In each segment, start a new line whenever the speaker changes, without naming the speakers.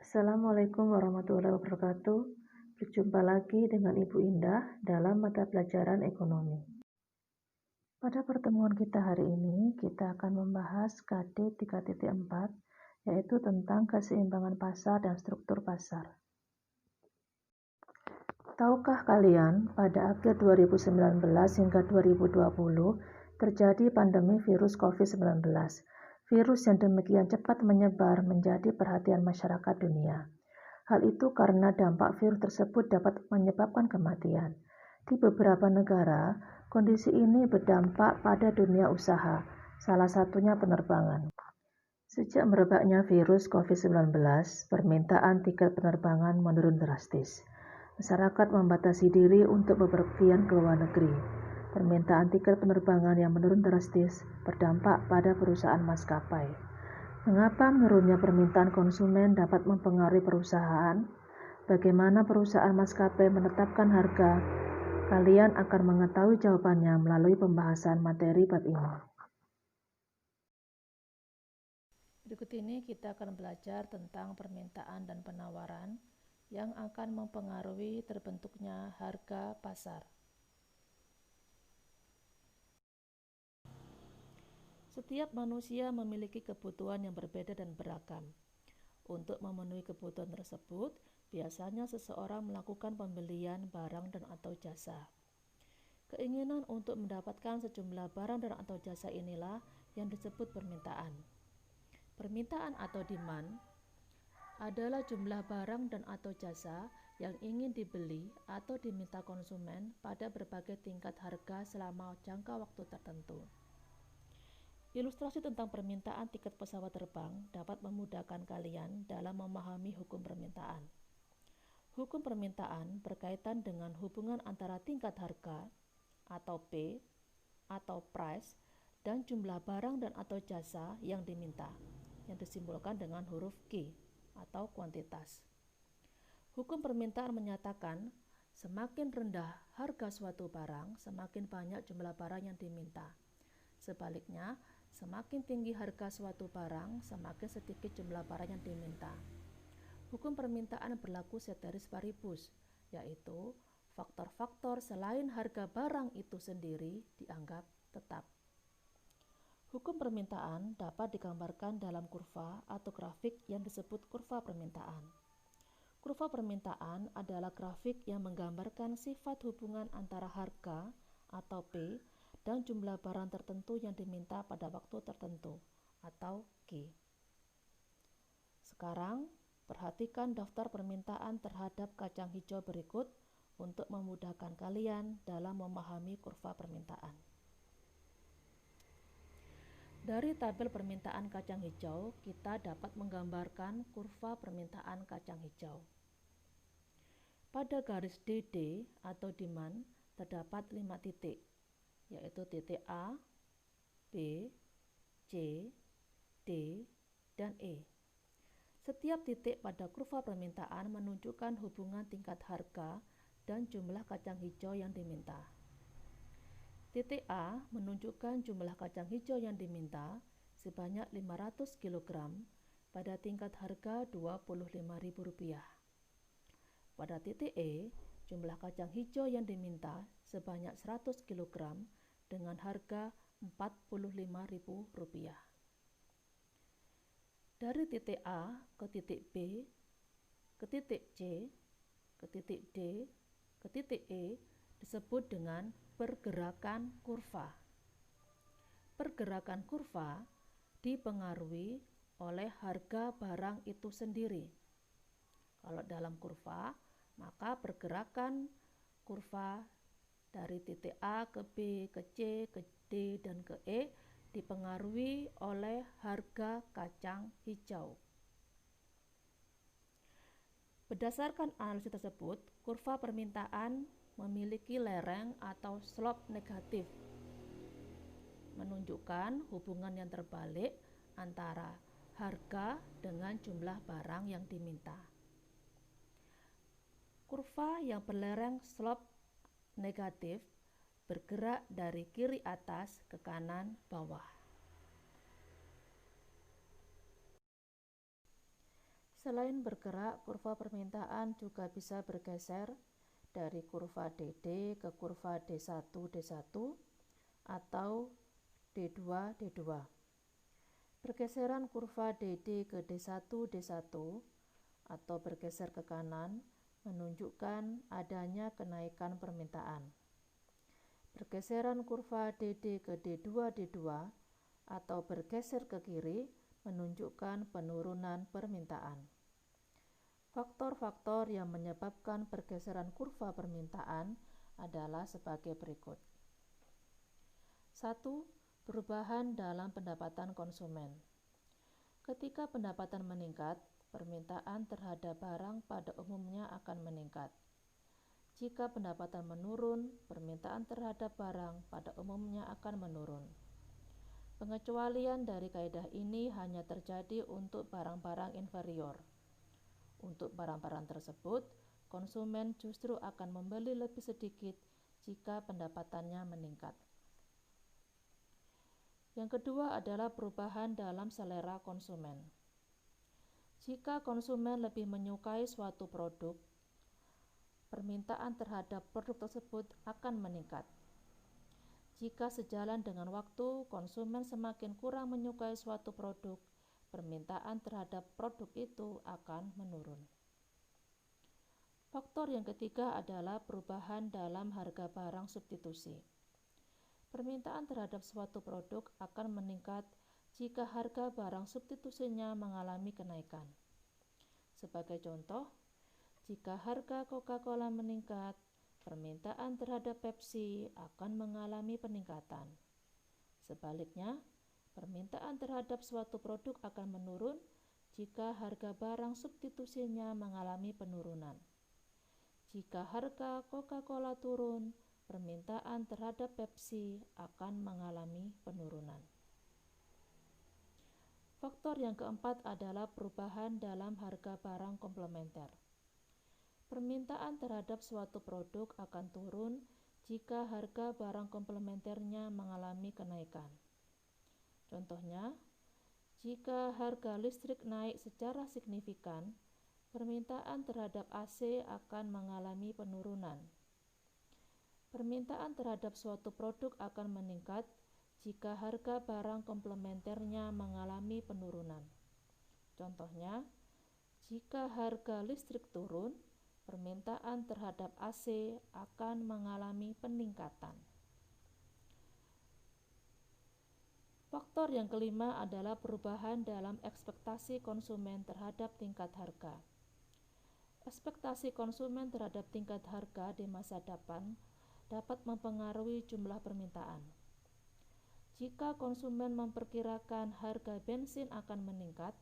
Assalamualaikum warahmatullahi wabarakatuh. Berjumpa lagi dengan Ibu Indah dalam mata pelajaran ekonomi. Pada pertemuan kita hari ini, kita akan membahas KD 3.4, yaitu tentang keseimbangan pasar dan struktur pasar. Tahukah kalian, pada akhir 2019 hingga 2020, terjadi pandemi virus COVID-19. Virus yang demikian cepat menyebar menjadi perhatian masyarakat dunia. Hal itu karena dampak virus tersebut dapat menyebabkan kematian. Di beberapa negara, kondisi ini berdampak pada dunia usaha, salah satunya penerbangan. Sejak merebaknya virus COVID-19, permintaan tiket penerbangan menurun drastis. Masyarakat membatasi diri untuk bepergian ke luar negeri. Permintaan tiket penerbangan yang menurun drastis berdampak pada perusahaan maskapai. Mengapa menurunnya permintaan konsumen dapat mempengaruhi perusahaan? Bagaimana perusahaan maskapai menetapkan harga? Kalian akan mengetahui jawabannya melalui pembahasan materi bab ini.
Berikut ini kita akan belajar tentang permintaan dan penawaran yang akan mempengaruhi terbentuknya harga pasar. Setiap manusia memiliki kebutuhan yang berbeda dan beragam. Untuk memenuhi kebutuhan tersebut, biasanya seseorang melakukan pembelian barang dan atau jasa. Keinginan untuk mendapatkan sejumlah barang dan atau jasa inilah yang disebut permintaan. Permintaan atau demand adalah jumlah barang dan atau jasa yang ingin dibeli atau diminta konsumen pada berbagai tingkat harga selama jangka waktu tertentu. Ilustrasi tentang permintaan tiket pesawat terbang dapat memudahkan kalian dalam memahami hukum permintaan. Hukum permintaan berkaitan dengan hubungan antara tingkat harga atau P atau price dan jumlah barang dan atau jasa yang diminta, yang disimbolkan dengan huruf Q atau kuantitas. Hukum permintaan menyatakan semakin rendah harga suatu barang, semakin banyak jumlah barang yang diminta. Sebaliknya, semakin tinggi harga suatu barang, semakin sedikit jumlah barang yang diminta. Hukum permintaan berlaku ceteris paribus, yaitu faktor-faktor selain harga barang itu sendiri dianggap tetap. Hukum permintaan dapat digambarkan dalam kurva atau grafik yang disebut kurva permintaan. Kurva permintaan adalah grafik yang menggambarkan sifat hubungan antara harga atau P dan jumlah barang tertentu yang diminta pada waktu tertentu atau Q. Sekarang, perhatikan daftar permintaan terhadap kacang hijau berikut untuk memudahkan kalian dalam memahami kurva permintaan. Dari tabel permintaan kacang hijau, kita dapat menggambarkan kurva permintaan kacang hijau. Pada garis DD atau demand terdapat 5 titik, yaitu titik A, B, C, D, dan E. Setiap titik pada kurva permintaan menunjukkan hubungan tingkat harga dan jumlah kacang hijau yang diminta. Titik A menunjukkan jumlah kacang hijau yang diminta sebanyak 500 kg pada tingkat harga Rp25.000. Pada titik E, jumlah kacang hijau yang diminta sebanyak 100 kg dengan harga Rp45.000. Dari titik A ke titik B, ke titik C, ke titik D, ke titik E disebut dengan pergerakan kurva. Pergerakan kurva dipengaruhi oleh harga barang itu sendiri. Kalau dalam kurva, maka pergerakan kurva dari titik A ke B, ke C, ke D, dan ke E dipengaruhi oleh harga kacang hijau. Berdasarkan analisis tersebut, kurva permintaan memiliki lereng atau slope negatif, menunjukkan hubungan yang terbalik antara harga dengan jumlah barang yang diminta. Kurva yang berlereng slope negatif bergerak dari kiri atas ke kanan bawah. Selain bergerak, kurva permintaan juga bisa bergeser dari kurva DD ke kurva D1 D1 atau D2 D2. Pergeseran kurva DD ke D1 D1 atau bergeser ke kanan menunjukkan adanya kenaikan permintaan. Pergeseran kurva DD ke D2 D2 atau bergeser ke kiri menunjukkan penurunan permintaan. Faktor-faktor yang menyebabkan pergeseran kurva permintaan adalah sebagai berikut. 1. Perubahan dalam pendapatan konsumen. Ketika pendapatan meningkat, permintaan terhadap barang pada umumnya akan meningkat. Jika pendapatan menurun, permintaan terhadap barang pada umumnya akan menurun. Pengecualian dari kaidah ini hanya terjadi untuk barang-barang inferior. Untuk barang-barang tersebut, konsumen justru akan membeli lebih sedikit jika pendapatannya meningkat. Yang kedua adalah perubahan dalam selera konsumen. Jika konsumen lebih menyukai suatu produk, permintaan terhadap produk tersebut akan meningkat. Jika sejalan dengan waktu, konsumen semakin kurang menyukai suatu produk, permintaan terhadap produk itu akan menurun. Faktor yang ketiga adalah perubahan dalam harga barang substitusi. Permintaan terhadap suatu produk akan meningkat jika harga barang substitusinya mengalami kenaikan. Sebagai contoh, jika harga Coca-Cola meningkat, permintaan terhadap Pepsi akan mengalami peningkatan. Sebaliknya, permintaan terhadap suatu produk akan menurun jika harga barang substitusinya mengalami penurunan. Jika harga Coca-Cola turun, permintaan terhadap Pepsi akan mengalami penurunan. Faktor yang keempat adalah perubahan dalam harga barang komplementer. Permintaan terhadap suatu produk akan turun jika harga barang komplementernya mengalami kenaikan. Contohnya, jika harga listrik naik secara signifikan, permintaan terhadap AC akan mengalami penurunan. Permintaan terhadap suatu produk akan meningkat jika harga barang komplementernya mengalami penurunan. Contohnya, jika harga listrik turun, permintaan terhadap AC akan mengalami peningkatan. Faktor yang kelima adalah perubahan dalam ekspektasi konsumen terhadap tingkat harga. Ekspektasi konsumen terhadap tingkat harga di masa depan dapat mempengaruhi jumlah permintaan. Jika konsumen memperkirakan harga bensin akan meningkat,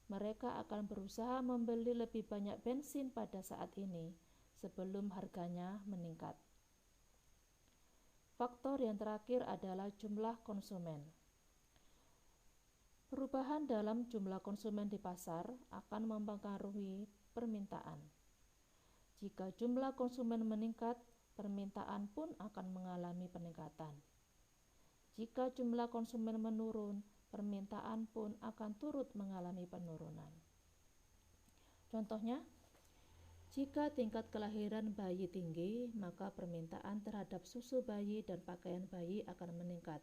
mereka akan berusaha membeli lebih banyak bensin pada saat ini sebelum harganya meningkat. Faktor yang terakhir adalah jumlah konsumen. Perubahan dalam jumlah konsumen di pasar akan mempengaruhi permintaan. Jika jumlah konsumen meningkat, permintaan pun akan mengalami peningkatan. Jika jumlah konsumen menurun, permintaan pun akan turut mengalami penurunan. Contohnya, jika tingkat kelahiran bayi tinggi, maka permintaan terhadap susu bayi dan pakaian bayi akan meningkat.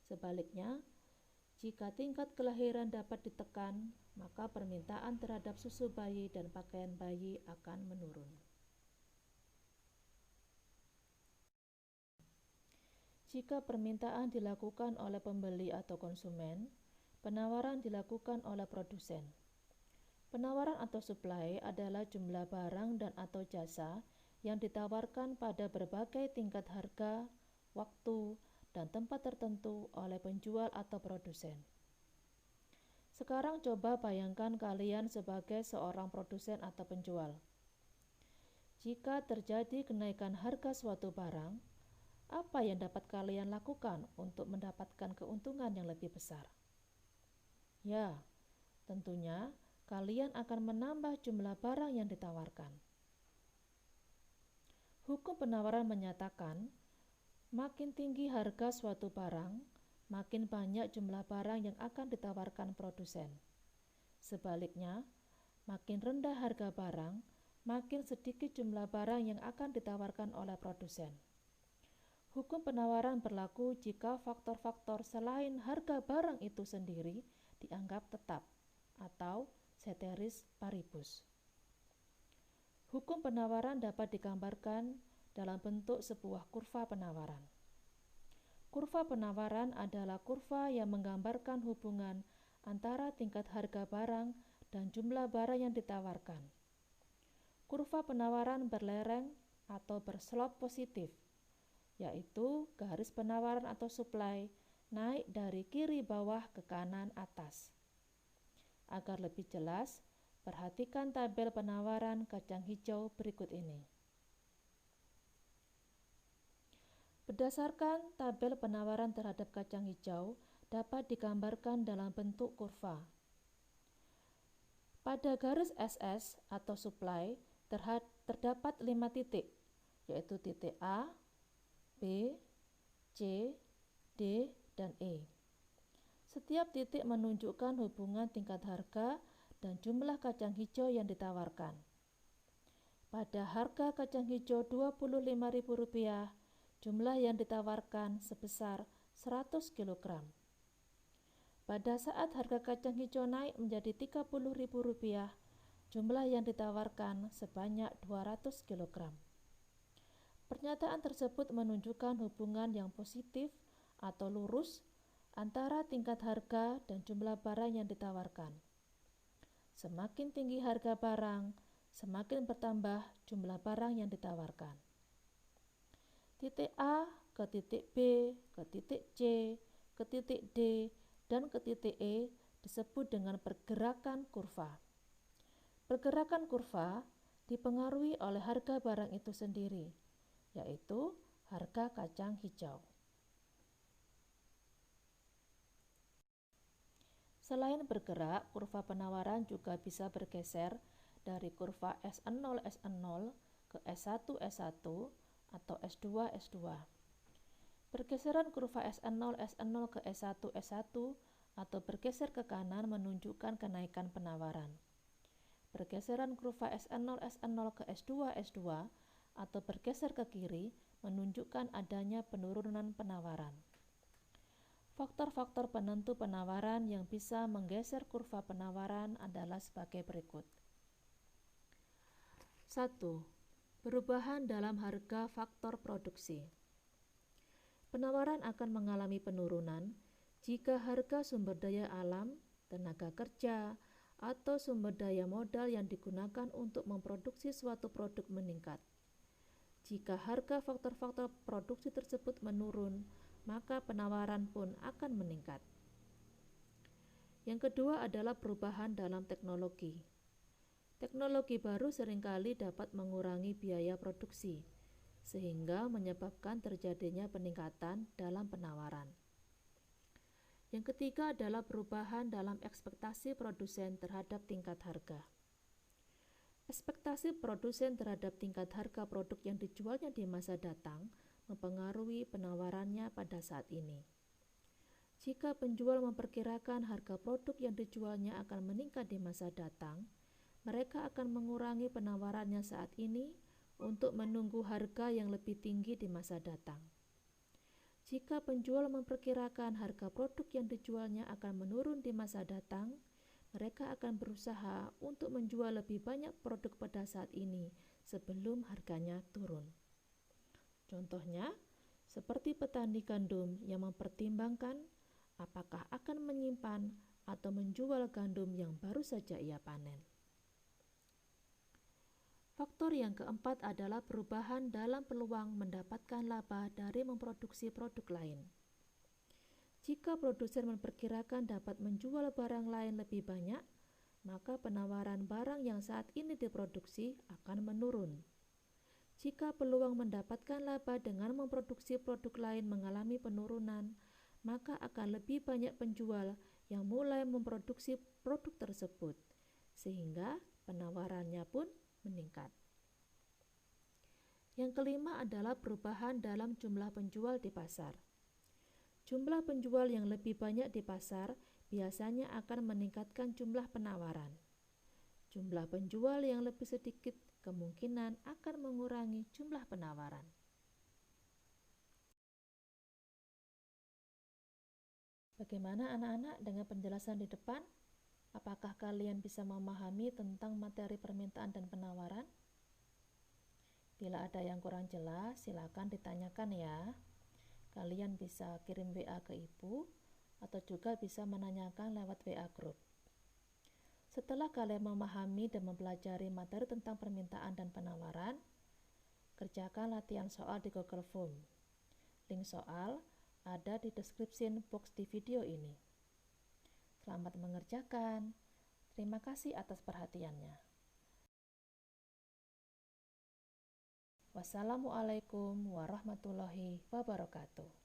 Sebaliknya, jika tingkat kelahiran dapat ditekan, maka permintaan terhadap susu bayi dan pakaian bayi akan menurun. Jika permintaan dilakukan oleh pembeli atau konsumen, penawaran dilakukan oleh produsen. Penawaran atau supply adalah jumlah barang dan atau jasa yang ditawarkan pada berbagai tingkat harga, waktu, dan tempat tertentu oleh penjual atau produsen. Sekarang coba bayangkan kalian sebagai seorang produsen atau penjual. Jika terjadi kenaikan harga suatu barang, apa yang dapat kalian lakukan untuk mendapatkan keuntungan yang lebih besar? Ya, tentunya kalian akan menambah jumlah barang yang ditawarkan. Hukum penawaran menyatakan, makin tinggi harga suatu barang, makin banyak jumlah barang yang akan ditawarkan produsen. Sebaliknya, Makin rendah harga barang, makin sedikit jumlah barang yang akan ditawarkan oleh produsen. Hukum penawaran berlaku jika faktor-faktor selain harga barang itu sendiri dianggap tetap atau ceteris paribus. Hukum penawaran dapat digambarkan dalam bentuk sebuah kurva penawaran. Kurva penawaran adalah kurva yang menggambarkan hubungan antara tingkat harga barang dan jumlah barang yang ditawarkan. Kurva penawaran berlereng atau berslop positif, yaitu garis penawaran atau supply naik dari kiri bawah ke kanan atas. Agar lebih jelas, perhatikan tabel penawaran kacang hijau berikut ini. Berdasarkan tabel penawaran terhadap kacang hijau dapat digambarkan dalam bentuk kurva. Pada garis SS atau supply terdapat 5 titik, yaitu titik A, B, C, D, dan E. Setiap titik menunjukkan hubungan tingkat harga dan jumlah kacang hijau yang ditawarkan. Pada harga kacang hijau Rp25.000, jumlah yang ditawarkan sebesar 100 kg. Pada saat harga kacang hijau naik menjadi Rp30.000, jumlah yang ditawarkan sebanyak 200 kg. Pernyataan tersebut menunjukkan hubungan yang positif atau lurus antara tingkat harga dan jumlah barang yang ditawarkan. Semakin tinggi harga barang, semakin bertambah jumlah barang yang ditawarkan. Titik A ke titik B, ke titik C, ke titik D, dan ke titik E disebut dengan pergerakan kurva. Pergerakan kurva dipengaruhi oleh harga barang itu sendiri, yaitu harga kacang hijau. Selain bergerak, kurva penawaran juga bisa bergeser dari kurva S0 S0 ke S1 S1 atau S2 S2. Pergeseran kurva S0 S0 ke S1 S1 atau bergeser ke kanan menunjukkan kenaikan penawaran. Pergeseran kurva S0 S0 ke S2 S2 atau bergeser ke kiri menunjukkan adanya penurunan penawaran. Faktor-faktor penentu penawaran yang bisa menggeser kurva penawaran adalah sebagai berikut. 1. Perubahan dalam harga faktor produksi. Penawaran akan mengalami penurunan jika harga sumber daya alam, tenaga kerja, atau sumber daya modal yang digunakan untuk memproduksi suatu produk meningkat. Jika harga faktor-faktor produksi tersebut menurun, maka penawaran pun akan meningkat. Yang kedua adalah perubahan dalam teknologi. Teknologi baru seringkali dapat mengurangi biaya produksi, sehingga menyebabkan terjadinya peningkatan dalam penawaran. Yang ketiga adalah perubahan dalam ekspektasi produsen terhadap tingkat harga. Ekspektasi produsen terhadap tingkat harga produk yang dijualnya di masa datang mempengaruhi penawarannya pada saat ini. Jika penjual memperkirakan harga produk yang dijualnya akan meningkat di masa datang, mereka akan mengurangi penawarannya saat ini untuk menunggu harga yang lebih tinggi di masa datang. Jika penjual memperkirakan harga produk yang dijualnya akan menurun di masa datang, mereka akan berusaha untuk menjual lebih banyak produk pada saat ini sebelum harganya turun. Contohnya, seperti petani gandum yang mempertimbangkan apakah akan menyimpan atau menjual gandum yang baru saja ia panen. Faktor yang keempat adalah perubahan dalam peluang mendapatkan laba dari memproduksi produk lain. Jika produsen memperkirakan dapat menjual barang lain lebih banyak, maka penawaran barang yang saat ini diproduksi akan menurun. Jika peluang mendapatkan laba dengan memproduksi produk lain mengalami penurunan, maka akan lebih banyak penjual yang mulai memproduksi produk tersebut, sehingga penawarannya pun meningkat. Yang kelima adalah perubahan dalam jumlah penjual di pasar. Jumlah penjual yang lebih banyak di pasar biasanya akan meningkatkan jumlah penawaran. Jumlah penjual yang lebih sedikit kemungkinan akan mengurangi jumlah penawaran. Bagaimana anak-anak dengan penjelasan di depan? Apakah kalian bisa memahami tentang materi permintaan dan penawaran? Bila ada yang kurang jelas, silakan ditanyakan ya. Kalian bisa kirim WA ke ibu atau juga bisa menanyakan lewat WA group. Setelah kalian memahami dan mempelajari materi tentang permintaan dan penawaran, kerjakan latihan soal di Google Form. Link soal ada di deskripsi box di video ini. Selamat mengerjakan. Terima kasih atas perhatiannya. Wassalamualaikum warahmatullahi wabarakatuh.